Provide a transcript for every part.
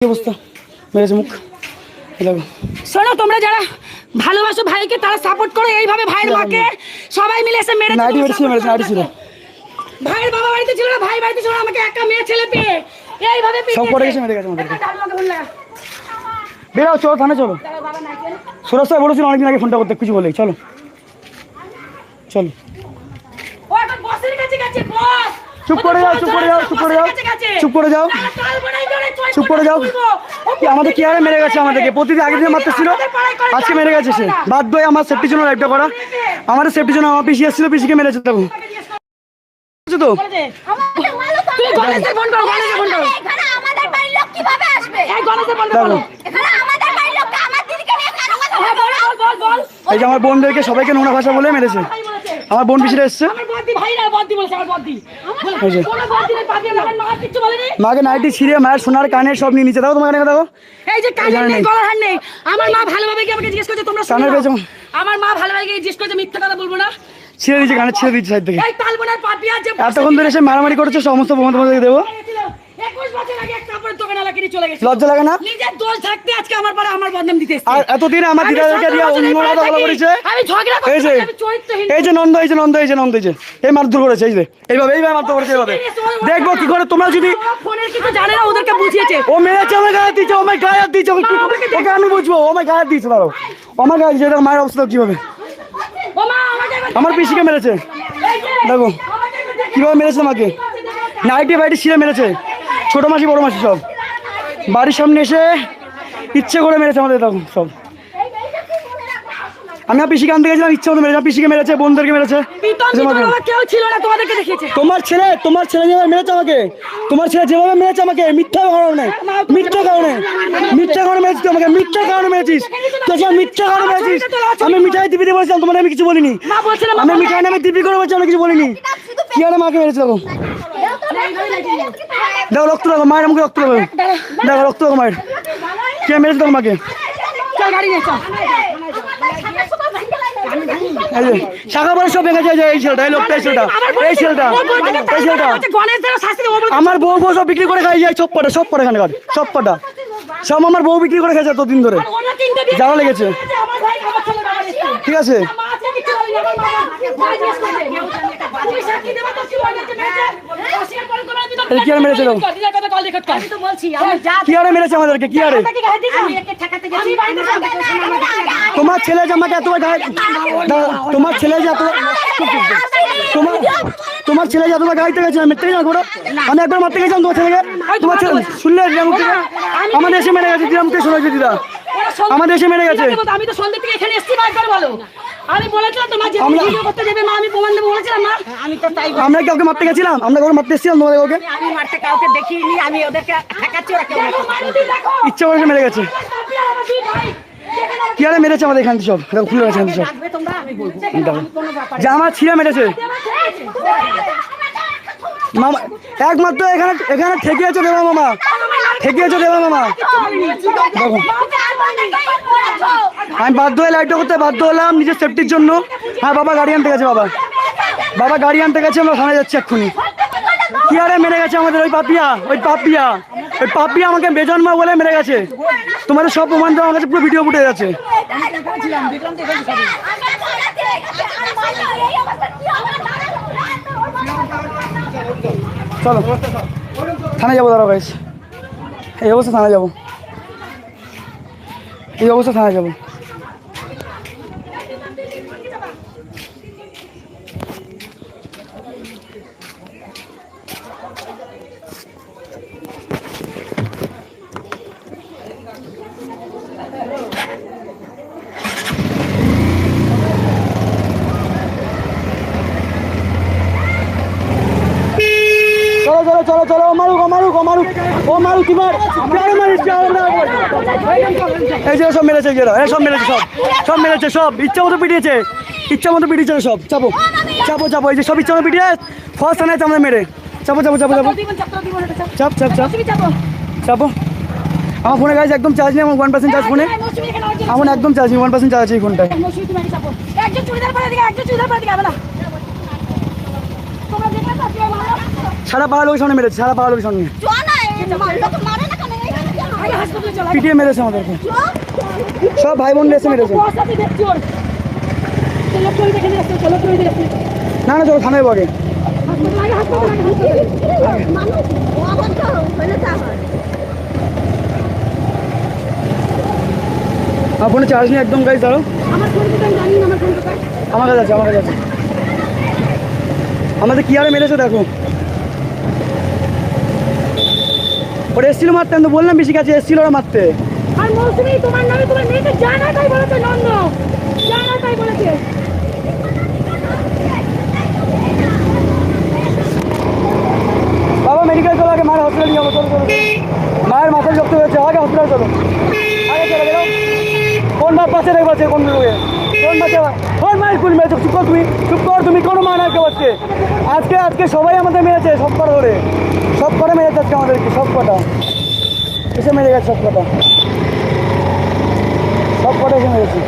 অবস্থা মেরেছে মুখ। শোনো, তোমরা যারা ভালোবাসো ভাইকে তারা সাপোর্ট করো, এইভাবে ভাইয়ের মাকে সবাই মিলে এসে মেরেছে। নাইটি মেরেছে, নাইটি ছিল। ভাইয়ের বাবা বাড়িতে ছিল না, ভাই বাড়িতে ছিল না, আমাকে একা মেয়ে ছেলে পেয়ে এইভাবে সব করে গেছে, মেরে গেছে আমাদেরকে। বেরাও, চলো থানা চলো। সুরজ স্যার বলেছিল অনেকদিন আগে ফোনটা করতে, কিছু বলেই চলো চলো। চুপ করে যাও, চুপ করে যাও, চুপ করে যাও, চুপ করে যাও, চুপ করে যাও। আমাদের কি আরে মেরে গেছে আমাদেরকে, প্রতিদিন আগের দিন মারতে ছিল, আজকে মেরে গেছে সে। বাধ্য হয়ে আমার সেফটির জন্য লাইভটা করা, আমাদের সেফটির জন্য। আমার পিসি এসেছিল, পিসিকে মেরেছে তখন তো। এই যে আমার বোনদেরকে সবাইকে নোংরা ভাষা বলে মেরেছে। আমার বোন পিছিয়ে এসছে, মাকে নাইটি ছিঁড়ে মায়ের সোনার কানের সব নিয়ে নিচে। দাও তোমার কানে দাও। এই যে কানের নেই, গলার হার নেই। আমার মা ভালোভাবে কি আমাকে জিজ্ঞেস করছে, তোমরা কানের পেয়েছো? আমার মা ভালোভাবে জিজ্ঞেস করছে, মিথ্যা কথা বলবো না। ছিঁড়ে দিয়েছে, কানে ছিঁড়ে দিয়েছে সাইড থেকে। এই তালবনের পাপিয়া যে এতক্ষণ ধরে এসে মারামারি করেছে, সমস্ত বোন তোমাদেরকে দেবো। 21 বছর আগে একটা কাপড়ের দোকানে লাগিয়ে চলে গেছে। লজ্জা লাগে না? নিজের দোষ থাকতে আজকে আমার পরে আমার বদনাম দিতে এসেছে। আর এতদিন আমার দিদাদেরকে দিয়ে অন্য কথা বলা করেছে। আমি ঝগড়া করতে, আমি চরিত্রহীন। এই যে নন্দ, এই যে নন্দ, এই যে নন্দ, এই যে এই মারধর করেছে, এই যে এইভাবে মারধর করেছে। এইভাবে দেখবো কি করে তোমরা। যদি ফোনের কিছু জানে না, ওদেরকে বুঝিয়েছে। ও মেরেছে, আমার গায়ে দিচ্ছে, ও আমার গায়ে দিচ্ছে, ওকে আমি বুঝবো। ও আমার গায়ে দিচ্ছে, দাঁড়াও, আমার গায়ে দিচ্ছে। এটা মায়ের অবস্থা কিভাবে? ও মা আমাকে আমার পিসিকে মেরেছে, দেখো কিভাবে মেরেছে আমাকে। নাইটি বাইটি ছিঁড়ে মেরেছে, ছোট মাসি বড় মাসি সব বাড়ির সামনে এসে ইচ্ছে করে মেরেছে আমাদের। তখন সব আমি আর পিসিকে আনতে গেছিলাম, ইচ্ছে মতো মেরেছে। পিসিকে মেরেছে, বোনদেরকে মেরেছে। কেউ ছিল না, তোমাদেরকে দেখিয়েছে। তোমার ছেলে যেভাবে মেরেছে আমাকে, তোমার ছেলে যেভাবে মেরেছে আমাকে, মিথ্যা কারণে, মিথ্যা কারণে, মিথ্যা কারণে মেরেছিস আমাকে, মিথ্যা কারণে মেরেছিস তো, মিথ্যা কারণে মেরেছিস। আমি মিঠাই দিবিতে বলেছিলাম, তোমাদের আমি কিছু বলিনি। আমি মিঠাই নামে দিবি করে বলছি, আমি কিছু বলিনি। কি আরে মাকে মেরেছে দেখো, দেখো রক্ত, দেখো মায়ের আমাকে রক্ত, দেখো দেখো রক্ত, দেখো মায়ের কে মেরেছে দেখো মাকে। শাখা পরে সব ভেঙে যায়। এই ছেলেটা, এই লোকটা, এই ছেলেটা, এই ছেলেটা, এই ছেলেটা আমার বউ সব বিক্রি করে খাই যায়। সব পটা, সব পটা, এখানে সব পটা, সব আমার বউ বিক্রি করে খেয়েছে এতদিন ধরে, জ্বালা লেগেছে। ঠিক আছে, কি আরে মেরেছে, কি আরে মেরেছে আমাদেরকে, কি আরে? তোমার ছেলে যে আমাকে এতবার গায়ে, তোমার ছেলে যে এত, তোমার ছেলে যে এতবার গাইতে গেছে, আমি একবার মারতে গেছিলাম তোমার ছেলেকে। তোমার ছেলে শুনলে আমাদের এসে মেরে গেছে, দিলাম শোনা দিদা, আমাদের এসে মেরে গেছে। আমি তো সন্ধ্যা থেকে এখানে এসেছি, বলো। আমি বলেছিলাম তোমার যে ভিডিও করতে যাবে মা, আমি প্রমাণ দেবো বলেছিলাম না। আমি তো তাই, আমরা কাউকে মারতে গেছিলাম, আমরা কাউকে মারতে এসেছিলাম তোমাদের কাউকে? আমি মারতে কাউকে দেখিনি, আমি ওদেরকে ঠেকাচ্ছি, ওরা কেউ ইচ্ছা করে মেরে গেছে। কি আরে মেরেছে আমাদের এখান থেকে সব খুলে গেছে সব, যা আমার ছিঁড়ে মেরেছে। মামা একমাত্র এখানে এখানে ঠেকিয়েছে দেবা মামা, ঠেকিয়েছে দেবা মামা। দেখো আমি বাধ্য হয়ে লাইটটা করতে বাধ্য হলাম নিজের সেফটির জন্য। হ্যাঁ বাবা গাড়ি আনতে গেছে, বাবা গাড়ি আনতে গেছে, আমরা থানায় যাচ্ছি এক্ষুনি। কি আরে মেরে গেছে আমাদের ওই পাপিয়া, ওই পাপিয়া আমাকে বেজন্মা বলে মেরে গেছে। তোমাদের সব প্রমাণ দেওয়া আমার কাছে, পুরো ভিডিও ফুটে যাচ্ছে। চলো থানায় যাবো, দাঁড়াও গাইস, এই অবস্থা থানায় যাবো, এই অবস্থা থানায় যাবো। চলো চলো চলো, মারুক মারুক মারুক, ও মারুক, কি মার, এই যে সব মেরেছে, সব মেরেছে, সব মেরেছে, সব ইচ্ছা মতো পিটিয়েছে, ইচ্ছা মতো পিটিয়েছে সব। চাপো চাপো চাপো, এই যে সব ইচ্ছা মতো পিটিয়ে ফার্স্ট থানায় আমাদের মেরে। চাপো চাপো চাপো চাপো, চাপ চাপ চাপ চাপো। আমার ফোনে গাইজ একদম চার্জ নেই, আমার 1% চার্জ ফোনে, আমার একদম চার্জ নেই, 1% চার্জ আছে এই ফোনটায়। সারা পাড়া লোকের সামনে মেরেছে, সারা পাড়া লোকের সামনে। আগে হাসপাতালে চলো পিটিয়ে মেরেছে আমাদেরকে, সব ভাই বোন এসে মেরেছে। বসাতে দেখছি ওর চলো চলো দেখে আসতে চলো চলো দেখে না না চলো থানায় বগে। আমার ফোনে চার্জ নেই একদম গাইজ, দাঁড়ো। আমার কাছে আছে, আমার কাছে আছে। আমাদের কি আরে মেরেছে দেখো, ওরা এসেছিল মারতে, আমি তো বললাম বেশি কাছে এসেছিল ওরা মারতে। আর মৌসুমী তোমার নামে তোমার মেয়েকে জানা তাই বলেছে, নন্দ জানা তাই বলেছে। বাবা মেডিকেল চলো, আগে মায়ের হসপিটালে যাবো, চলো চলো। মায়ের মাথায় রক্ত হয়েছে, আগে হসপিটাল চলো, আগে চলো বেরো। কোন বাপ বাচ্চা দেখবো কোন লোকে, কোন বাচ্চা, কোন মায়ের কুল মেরেছে? চুপ কর তুমি, চুপ কর তুমি, কোনো মা নাই কেউ আজকে, আজকে আজকে সবাই আমাদের মেরেছে, সব কটা ধরে, সব কটা মেরেছে আজকে আমাদেরকে, সব কটা এসে মেরে গেছে, সব কটা, সব কটা এসে মেরেছে।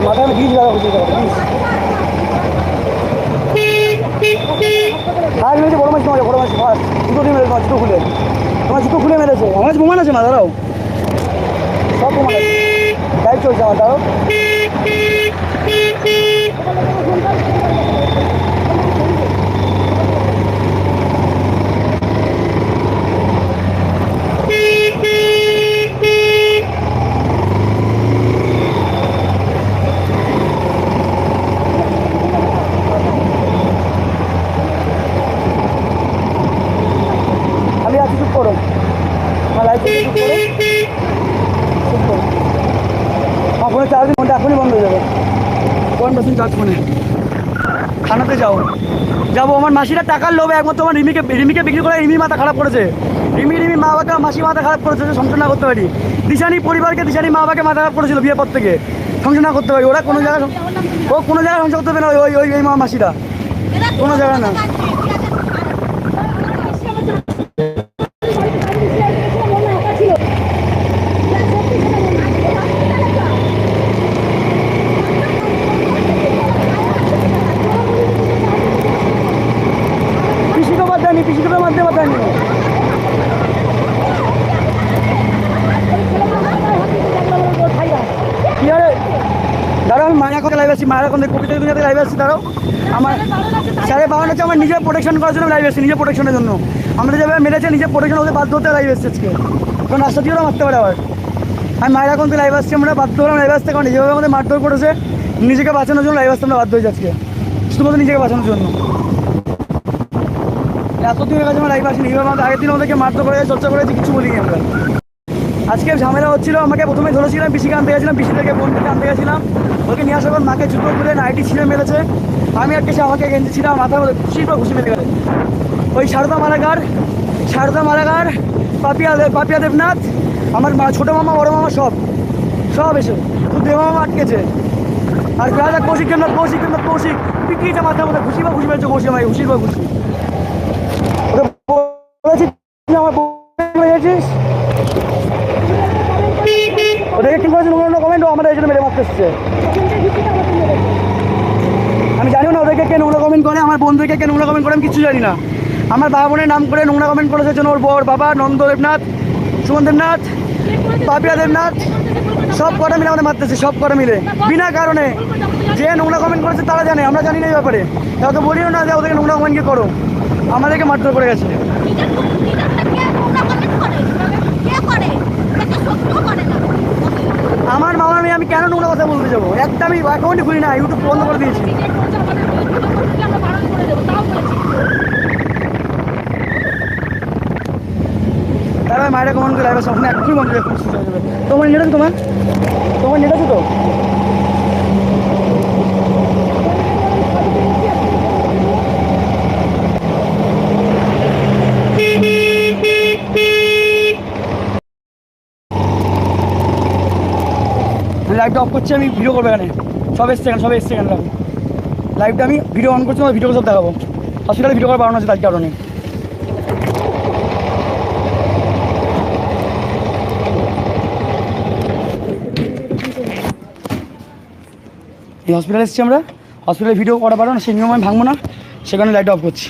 মাথায় আমি ঘিজ লাগা বুঝতে পারবো, আজ মেরেছে বড় মাছ, তোমার বড় মাছ ফার্স্ট জুতো দিয়ে মেরেছে, জুতো খুলে, তোমার জুতো খুলে মেরেছে। আমার প্রমাণ আছে মা, দাঁড়াও, সব প্রমাণ আছে, গাড়ি চলছে আমার, দাঁড়াও। আমি আছি, চুপ করো, আমার লাইফ চুপ করো, চুপ করো। আমার ফোনে চার্জ ফোনটা এখনই বন্ধ হয়ে যাবে, 1% চার্জ ফোনে। থানাতে যাও, যাবো। আমার মাসিরা টাকার লোভে একমাত্র আমার রিমিকে বিক্রি করে রিমি মাথা খারাপ করেছে, রিমি মা বাবাকে, মাসি মাথা খারাপ করেছে, সংসার না করতে পারি। দিশানি পরিবারকে, দিশানি মা বাবাকে মাথা খারাপ করেছিল বিয়ের পর থেকে, সংসার না করতে পারি। ওরা কোনো জায়গায়, ও কোনো জায়গায় সংসার করতে পারে না, ওই ওই ওই মা মাসিরা কোনো জায়গায় না। পিসিকে বাদ দেয়নি, পিসিকে মারতে বাদ দেয়নি। কি আরে দাঁড়াও, আমি মায়ের এখন লাইভ আসছি, মায়ের এখন কবিতা দুনিয়াতে লাইভ আসছি, দাঁড়াও। আমার 12:30 হচ্ছে, আমার নিজের প্রোটেকশন করার জন্য লাইভ আসছি, নিজের প্রোটেকশনের জন্য। আমরা যেভাবে মেরেছে নিজের প্রোটেকশন হতে বাধ্য হতে লাইভ আসছে আজকে, কারণ রাস্তা দিয়ে ওরা মারতে পারে আবার। আমি মায়ের এখন লাইভ আসছি, আমরা বাধ্য হলাম লাইভ আসতে, কারণ যেভাবে আমাদের মারধর করেছে, নিজেকে বাঁচানোর জন্য লাইভ আসতে আমরা বাধ্য হয়েছি আজকে, শুধুমাত্র নিজেকে বাঁচানোর জন্য। এতদিন হয়ে গেছে আমরা লাইভ আসিনি, এইভাবে আমাদের আগের দিন আমাদেরকে মারধর করে চর্চা করেছি, কিছু বলিনি আমরা। আজকে ঝামেলা হচ্ছিল, আমাকে প্রথমে ধরেছিলাম, পিসিকে আনতে গেছিলাম, পিসি থেকে বোন থেকে আনতে গেছিলাম, ওকে নিয়ে আসার পর মাকে জুতো খুলে নাইটি ছিঁড়ে মেরেছে। আমি আর কেসে আমাকে গেঞ্জি ছিলাম, মাথার মধ্যে খুশির পর খুশি মেরে গেলে। ওই সারদা মালাগার পাপিয়া দেবনাথ, আমার ছোটো মামা বড়ো মামা সব এসে শুধু দেব মামা আটকেছে। আর রাজা কৌশিক পিটিয়েছে মাথার মধ্যে, খুশি বা খুশি মেরেছে, কৌশিক আমাকে খুশির পর খুশি। ওকে বলেছি আমার গেছিস, ওদেরকে ঠিক করেছে, নোংরা কমেন্ট, ও আমাদের এই জন্য মেরে মারতে এসছে। আমি জানিও না ওদেরকে কে নোংরা কমেন্ট করে, আমার বন্ধুদেরকে কে নোংরা কমেন্ট করে আমি কিছু জানি না। আমার বাবা বোনের নাম করে নোংরা কমেন্ট করেছে জন্য ওর বর বাবা নন্দ দেবনাথ, সুমন দেবনাথ, পাপিয়া দেবনাথ, সব কটা মিলে আমাদের মারতেছে, সব কটা মিলে বিনা কারণে। যে নোংরা কমেন্ট করেছে তারা জানে, আমরা জানি না এই ব্যাপারে, কাউকে বলিও না যে ওদেরকে নোংরা কমেন্টকে করো, আমাদেরকে মারধর করে গেছে। আমার মামা মেয়ে, আমি কেন নোংরা কথা বলতে যাবো? একটা আমি অ্যাকাউন্টই খুলি না, ইউটিউব বন্ধ করে দিয়েছি। তারপরে মায়েরা কমান করে লাইভ আসে, ওখানে এক্ষুনি বন্ধ করে তোমার নেট আছে, তোমার নেট আছে তো? লাইভটা অফ করছি, আমি ভিডিও করবো এখানে, সব এসছে এখানে লাইভটা আমি ভিডিও অন করছি, ভিডিও সব দেখাবো। হসপিটালে ভিডিও করা বাড়ানো আছে তার কারণে। এই হসপিটালে এসেছি আমরা, হসপিটালে ভিডিও করা পারো না, সেই নিয়ম আমি ভাঙবো না, সেখানে লাইট অফ করছি।